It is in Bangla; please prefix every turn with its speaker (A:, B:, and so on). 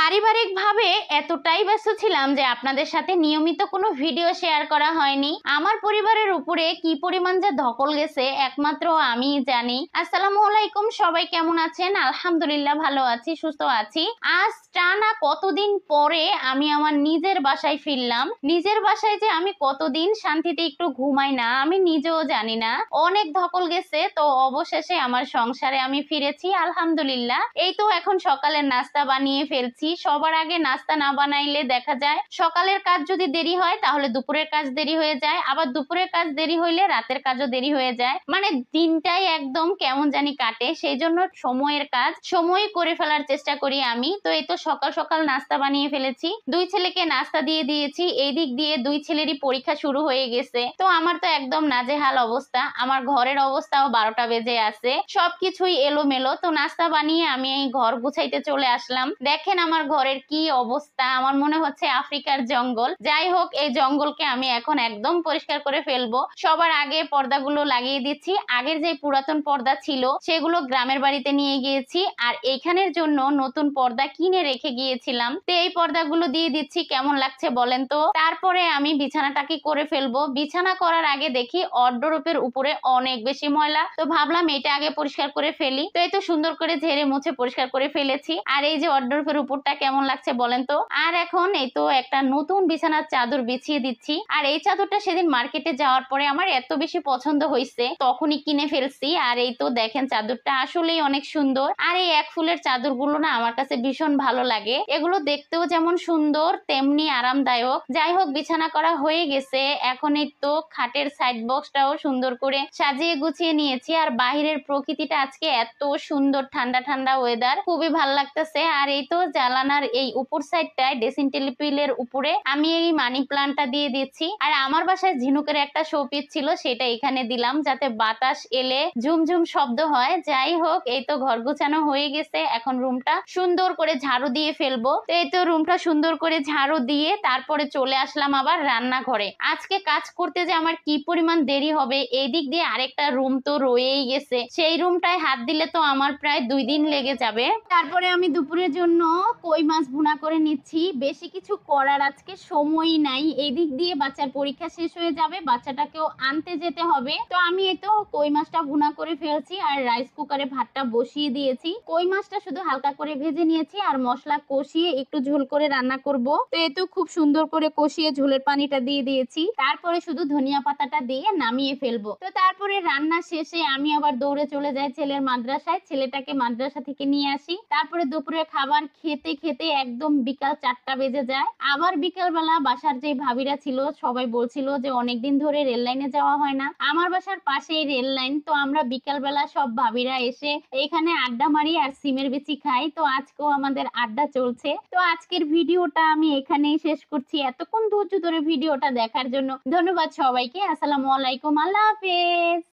A: পারিবারিকভাবে এতটাই ব্যস্ত ছিলাম যে আপনাদের সাথে নিয়মিত কোনো ভিডিও শেয়ার করা হয়নি। আমার পরিবারের উপরে কি পরিমাণ যে ধকল গেছে একমাত্র আমিই জানি। আসসালামু আলাইকুম, সবাই কেমন আছেন? আলহামদুলিল্লাহ ভালো আছি, সুস্থ আছি। আজ টানা কতদিন পরে আমি আমার নিজের বাসায় ফিরলাম। নিজের বাসায় যে আমি কতদিন শান্তিতে একটু ঘুমাই না আমি নিজেও জানি না। অনেক ধকল গেছে, তো অবশেষে আমার সংসারে আমি ফিরেছি আলহামদুলিল্লাহ। এই তো এখন সকালের নাস্তা বানিয়ে ফেলছি। সবার আগে নাস্তা না বানাইলে দেখা যায় সকালের কাজ যদি দেরি হয় তাহলে দুপুরের কাজ দেরি হয়ে যায়, আবার দুপুরের কাজ দেরি হইলে রাতের কাজও দেরি হয়ে যায়। মানে দিনটাই একদম কেমন জানি কাটে। সেই জন্য সময়ের কাজ সময় করে ফেলার চেষ্টা করি আমি। তো এই তো সকাল সকাল নাস্তা বানিয়ে ফেলেছি, দুই ছেলেকে নাস্তা দিয়ে দিয়েছি। এই দিক দিয়ে দুই ছেলেরই পরীক্ষা শুরু হয়ে গেছে। তো আমার তো একদম নাজেহাল অবস্থা, আমার ঘরের অবস্থাও 12টা বেজে আছে, সবকিছুই এলোমেলো। তো নাস্তা বানিয়ে আমি এই ঘর গুছাইতে চলে আসলাম। দেখেন আমার ঘরের কি অবস্থা, আমার মনে হচ্ছে আফ্রিকার জঙ্গল। যাই হোক, এই জঙ্গলকে আমি এখন একদম পরিষ্কার করে ফেলবো। সবার আগে পর্দাগুলো লাগিয়ে দিচ্ছি। আগের যে পুরাতন পর্দা ছিল সেগুলো গ্রামের বাড়িতে নিয়ে গিয়েছি, আর এইখানের জন্য নতুন পর্দা কিনে রেখে গিয়েছিলাম। তো এই পর্দাগুলো দিয়ে দিচ্ছি। কেমন লাগছে বলেন তো? তারপরে আমি বিছানাটাকে করে ফেলবো। বিছানা করার আগে দেখি ওয়ারড্রোবের উপরে অনেক বেশি ময়লা, তো ভাবলাম এটা আগে পরিষ্কার করে ফেলি। তো এই তো সুন্দর করে ঝেড়ে মুছে পরিষ্কার করে ফেলেছি। আর এই যে ওয়ারড্রোবের উপরটা কেমন লাগছে বলেন তো? আর এখন এই তো একটা নতুন বিছানার চাদর বিছিয়ে দিচ্ছি। আর এই চাদরটা সেদিন মার্কেটে যাওয়ার পরে আমার এত বেশি পছন্দ হয়েছে, তখনই কিনে ফেলছি। আর এই তো দেখেন চাদরটা আসলেই অনেক সুন্দর। আর এই এক ফুলের চাদরগুলো না আমার কাছে ভীষণ ভালো লাগে। এগুলো দেখতেও যেমন সুন্দর তেমনি আরামদায়ক। যাই হোক, বিছানা করা হয়ে গেছে। এখন এই তো খাটের সাইড বক্সটাও সুন্দর করে সাজিয়ে গুছিয়ে নিয়েছি। আর বাহিরের প্রকৃতিটা আজকে এত সুন্দর, ঠান্ডা ঠান্ডা ওয়েদার, খুবই ভালো লাগতেছে। আর এই তো জানালার এই উপর সাইডটায় ড্রেসিং টেবিলের উপরে আমি এই মানি প্লান্টটা দিয়ে দিচ্ছি। আর আমার বাসায় ঝিনুকের একটা শোপিস ছিল, সেটা এখানে দিলাম যাতে বাতাস এলে ঝুমঝুম শব্দ হয়। যাই হোক, এই তো ঘর গোছানো হয়ে গেছে। এখন রুমটা সুন্দর করে ঝাড়ু দিয়ে ফেলবো। তো এই তো রুমটা সুন্দর করে ঝাড়ু দিয়ে তারপরে চলে আসলাম আবার রান্নাঘরে। আজকে কাজ করতে যে আমার কি পরিমাণ দেরি হবে। এই দিক দিয়ে আরেকটা রুম তো রয়েই গেছে, সেই রুমটায় হাত দিলে তো আমার প্রায় 2 দিন লেগে যাবে। তারপরে আমি দুপুরের জন্য কই মাছ ভুনা করে নিচ্ছি। বেশি কিছু করার আজকে সময় নাই। এই দিক দিয়ে বাচ্চার পরীক্ষা শেষ হয়ে যাবে, বাচ্চাটাকেও আনতে যেতে হবে। তো আমি এই তো কই মাছটা ভুনা করে ফেলছি আর রাইস কুকারে ভাতটা বসিয়ে দিয়েছি। কই মাছটা শুধু হালকা করে ভেজে নিয়েছি আর মশলা কষিয়ে একটু ঝোল করে রান্না করব। তো এই তো খুব সুন্দর করে কষিয়ে ঝোলের পানিটা দিয়ে দিয়েছি। তারপরে শুধু ধনিয়া পাতাটা দিয়ে নামিয়ে ফেলবো। তো তারপরে রান্না শেষে আমি আবার দৌড়ে চলে যাই ছেলের মাদ্রাসায়, ছেলেটাকে মাদ্রাসা থেকে নিয়ে আসি। তারপরে দুপুরে খাবার খেতে খেতে একদম বিকাল 4টা বেজে যায়। আবার বিকালবেলা বাসার যে ভাবিরা ছিল সবাই বলছিল যে অনেকদিন ধরে রেল লাইনে যাওয়া হয় না। আমার বাসার পাশেই রেল লাইন, তো আমরা বিকালবেলা সব ভাবিরা এসে এখানে আড্ডা মারি আর সিমের বিচি খাই। তো আজকেও আমাদের আড্ডা চলছে। তো আজকের ভিডিওটা আমি এখানেই শেষ করছি। এতক্ষণ ধৈর্য ধরে ভিডিওটা দেখার জন্য ধন্যবাদ সবাইকে। আসসালামু আলাইকুম, আল্লাহ হাফেজ।